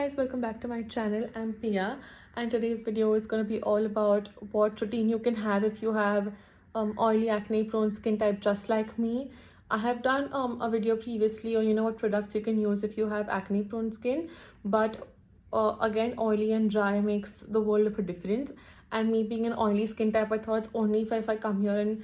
Guys, welcome back to my channel. I'm Pia, and today's video is going to be all about what routine you can have if you have oily, acne prone skin type just like me. I have done a video previously on what products you can use if you have acne prone skin, but again, oily and dry makes the world of a difference. And me being an oily skin type, I thought it's only if I come here and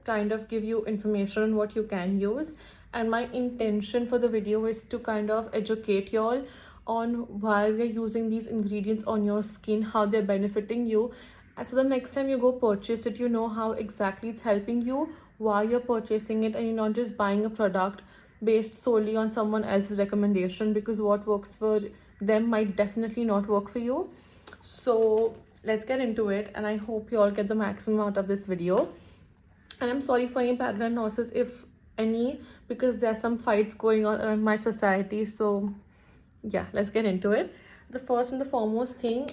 kind of give you information on what you can use. And my intention for the video is to kind of educate y'all on why we're using these ingredients on your skin, how they're benefiting you. And so the next time you go purchase it, you know how exactly it's helping you, why you're purchasing it, and you're not just buying a product based solely on someone else's recommendation, because what works for them might definitely not work for you. So let's get into it, and I hope you all get the maximum out of this video. And I'm sorry for any background noises, if any, because there's some fights going on around my society. So yeah, let's get into it. The first and the foremost thing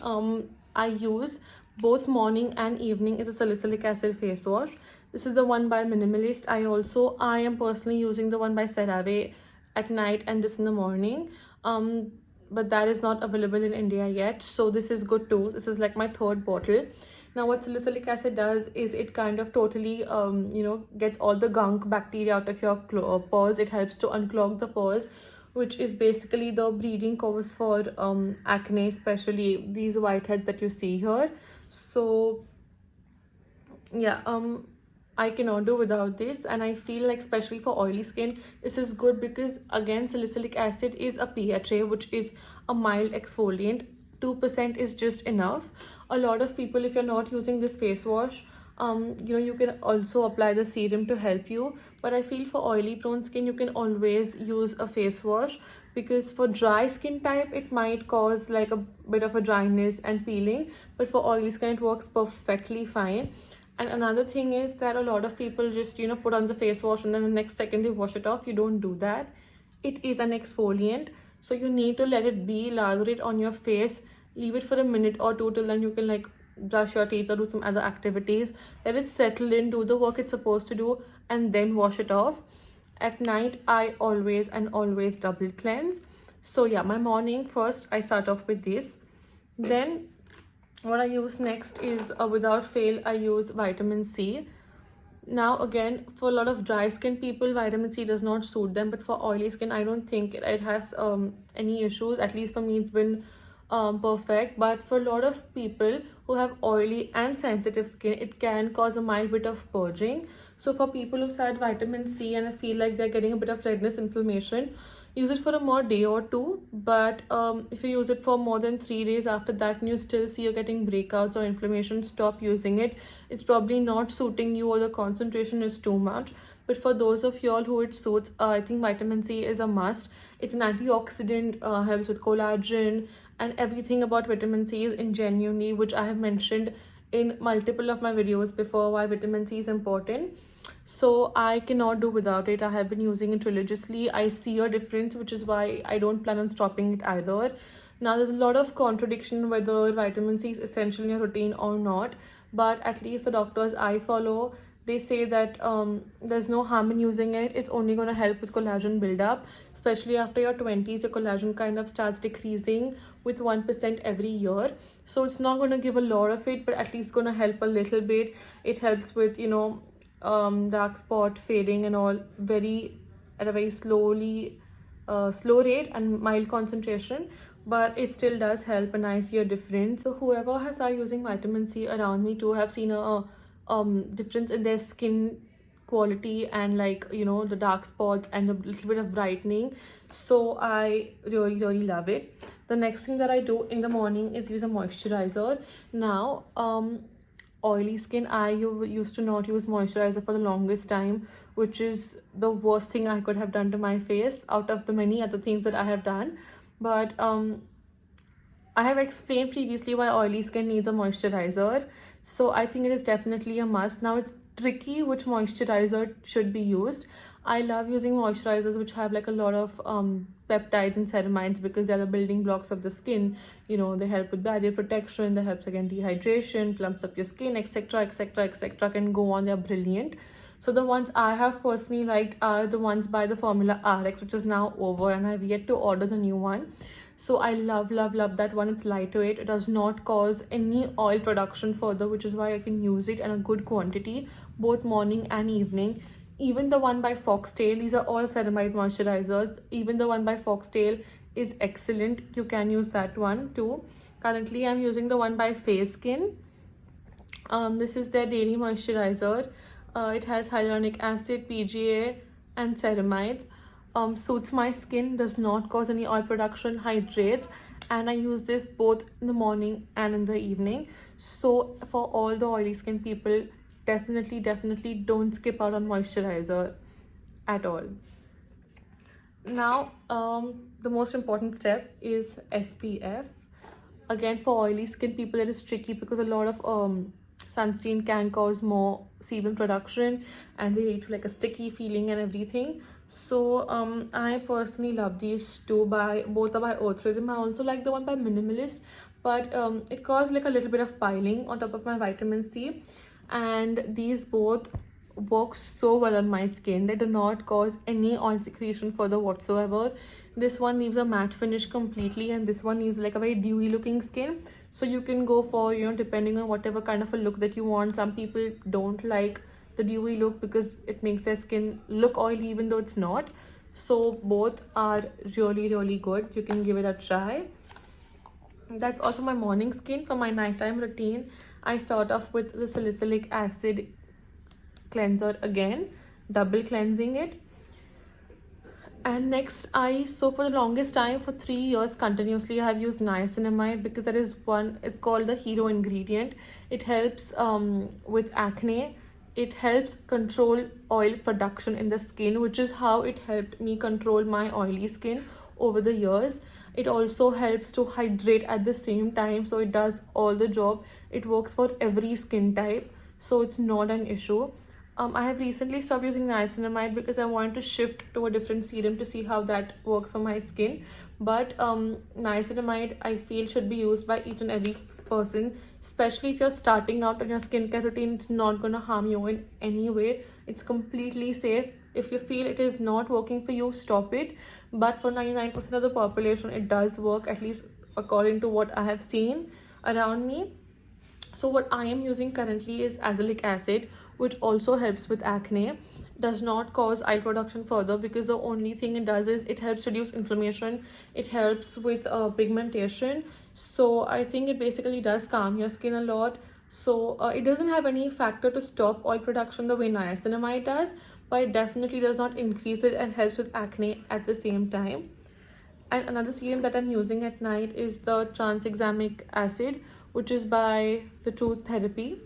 I use both morning and evening is a salicylic acid face wash. This is the one by Minimalist. I am personally using the one by CeraVe at night and this in the morning, but that is not available in India yet, so this is good too. This is like my third bottle. Now what salicylic acid does is it kind of totally gets all the gunk bacteria out of your pores. It helps to unclog the pores, which is basically the breeding cause for acne, especially these whiteheads that you see here. So yeah, I cannot do without this, and I feel like especially for oily skin this is good, because again, salicylic acid is a PHA, which is a mild exfoliant. 2% is just enough. A lot of people, if you're not using this face wash, you can also apply the serum to help you. But I feel for oily prone skin you can always use a face wash, because for dry skin type it might cause like a bit of a dryness and peeling, but for oily skin it works perfectly fine. And another thing is that a lot of people just put on the face wash and then the next second they wash it off. You don't do that. It is an exfoliant, so you need to let it be, lather it on your face, leave it for a minute or two till then you can like brush your teeth or do some other activities, let it settle in, do the work it's supposed to do, and then wash it off. At night I always double cleanse. So yeah, my morning first I start off with this. Then what I use next is without fail I use vitamin C. Now again, for a lot of dry skin people vitamin C does not suit them, but for oily skin I don't think it has any issues. At least for me it's been perfect. But for a lot of people who have oily and sensitive skin, it can cause a mild bit of purging. So for people who start vitamin C and I feel like they're getting a bit of redness, inflammation, use it for a more day or two. But if you use it for more than 3 days after that and you still see you're getting breakouts or inflammation, stop using it. It's probably not suiting you or the concentration is too much. But for those of y'all who it suits, I think vitamin C is a must. It's an antioxidant, helps with collagen and everything about vitamin C is in genuinely, which I have mentioned in multiple of my videos before, why vitamin C is important. So I cannot do without it. I have been using it religiously. I see a difference, which is why I don't plan on stopping it either. Now there's a lot of contradiction whether vitamin C is essential in your routine or not, but at least the doctors I follow, they say that there's no harm in using it. It's only going to help with collagen buildup, especially after your 20s. Your collagen kind of starts decreasing with 1% every year, so it's not going to give a lot of it, but at least going to help a little bit. It helps with dark spot fading and all, at a very slow rate and mild concentration, but it still does help and I see a difference. So whoever has started using vitamin C around me too have seen a difference in their skin quality and the dark spots and a little bit of brightening. So I really love it. The next thing that I do in the morning is use a moisturizer. Now oily skin, I used to not use moisturizer for the longest time, which is the worst thing I could have done to my face out of the many other things that I have done. But I have explained previously why oily skin needs a moisturizer, so I think it is definitely a must. Now it's tricky which moisturizer should be used. I love using moisturizers which have like a lot of peptides and ceramides, because they're the building blocks of the skin. They help with barrier protection, they helps against dehydration, plumps up your skin, etc, etc, etc, can go on. They're brilliant. So the ones I have personally liked are the ones by the Formula RX, which is now over and I've yet to order the new one. So I love that one. It's lightweight, it does not cause any oil production further, which is why I can use it in a good quantity both morning and evening. Even the one by Foxtail, these are all ceramide moisturizers. Even the one by Foxtail is excellent, you can use that one too. Currently I'm using the one by Face Skin. This is their daily moisturizer. It has hyaluronic acid, PGA, and ceramides. Suits my skin, does not cause any oil production, hydrates, and I use this both in the morning and in the evening. So for all the oily skin people, definitely don't skip out on moisturizer at all. Now, the most important step is SPF. Again, for oily skin people, it is tricky because a lot of sunscreen can cause more sebum production and they lead to like a sticky feeling and everything. So I personally love these two. Both are by Earth Rhythm. I also like the one by Minimalist, but it caused like a little bit of piling on top of my vitamin C, and these both work so well on my skin. They do not cause any oil secretion further whatsoever. This one leaves a matte finish completely, and this one leaves like a very dewy looking skin. So you can go for, you know, depending on whatever kind of a look that you want. Some people don't like the dewy look because it makes their skin look oily even though it's not. So both are really good. You can give it a try. That's also my morning skin. For my nighttime routine, I start off with the salicylic acid cleanser again, double cleansing it. And next, so for the longest time, for 3 years continuously, I have used niacinamide because that is one, it's called the hero ingredient. It helps with acne. It helps control oil production in the skin, which is how it helped me control my oily skin over the years. It also helps to hydrate at the same time, so it does all the job. It works for every skin type, so it's not an issue. I have recently stopped using niacinamide because I wanted to shift to a different serum to see how that works for my skin. But niacinamide, I feel, should be used by each and every person, especially if you're starting out on your skincare routine. It's not going to harm you in any way. It's completely safe. If you feel it is not working for you, stop it. But for 99% of the population, it does work, at least according to what I have seen around me. So what I am using currently is azelaic acid, which also helps with acne. Does not cause oil production further because the only thing it does is it helps reduce inflammation. It helps with pigmentation. So I think it basically does calm your skin a lot. So it doesn't have any factor to stop oil production the way niacinamide does, but it definitely does not increase it and helps with acne at the same time. And another serum that I'm using at night is the tranexamic acid, which is by the Tooth Therapy.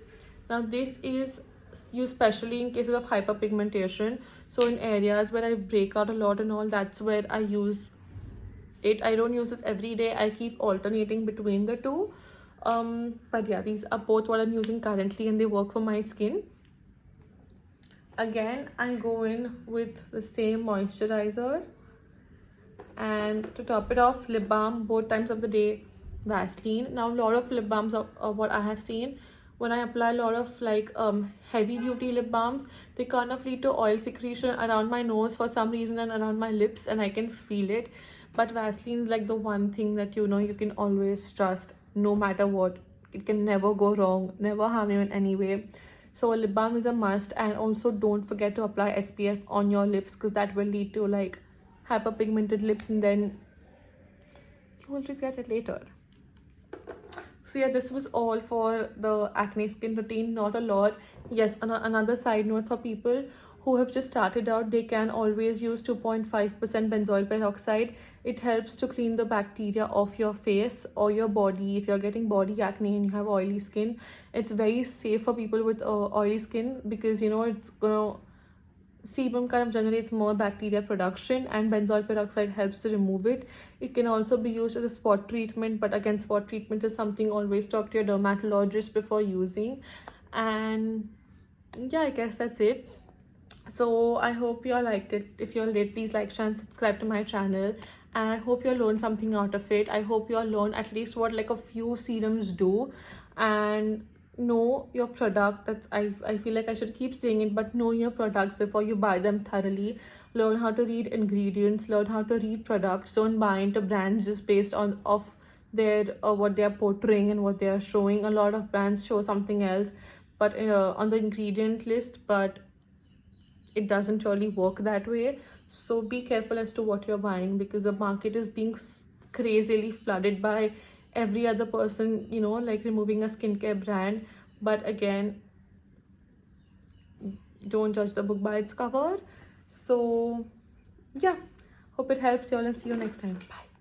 Now this is used specially in cases of hyperpigmentation. So in areas where I break out a lot and all, that's where I use it. I don't use this every day. I keep alternating between the two. But yeah, these are both what I'm using currently and they work for my skin. Again, I go in with the same moisturizer, and to top it off, lip balm both times of the day, Vaseline. Now a lot of lip balms are what I have seen, when I apply a lot of like heavy duty lip balms, they kind of lead to oil secretion around my nose for some reason and around my lips, and I can feel it. But Vaseline is like the one thing that you can always trust no matter what. It can never go wrong, never harm you in any way. So a lip balm is a must. And also don't forget to apply SPF on your lips, because that will lead to like hyperpigmented lips and then you will regret it later. So yeah, this was all for the acne skin routine. Not a lot. Yes, another side note, for people who have just started out, they can always use 2.5% benzoyl peroxide. It helps to clean the bacteria off your face or your body. If you're getting body acne and you have oily skin, it's very safe for people with oily skin, because it's gonna, sebum kind of generates more bacteria production and benzoyl peroxide helps to remove it. It can also be used as a spot treatment, but again, spot treatment is something, always talk to your dermatologist before using. And yeah, I guess that's it. So I hope you all liked it. If you all did, please like, share and subscribe to my channel, and I hope you all learned something out of it. I hope you all learn at least what like a few serums do, and know your product. That's I feel like I should keep saying it, but know your products before you buy them thoroughly. learn how to read ingredients, learn how to read products. Don't buy into brands just based on of their what they are portraying and what they are showing. A lot of brands show something else, but on the ingredient list, but it doesn't really work that way. So be careful as to what you're buying, because the market is being crazily flooded by every other person, you know, like removing a skincare brand. But again, don't judge the book by its cover. So yeah, hope it helps you all, and see you next time. Bye.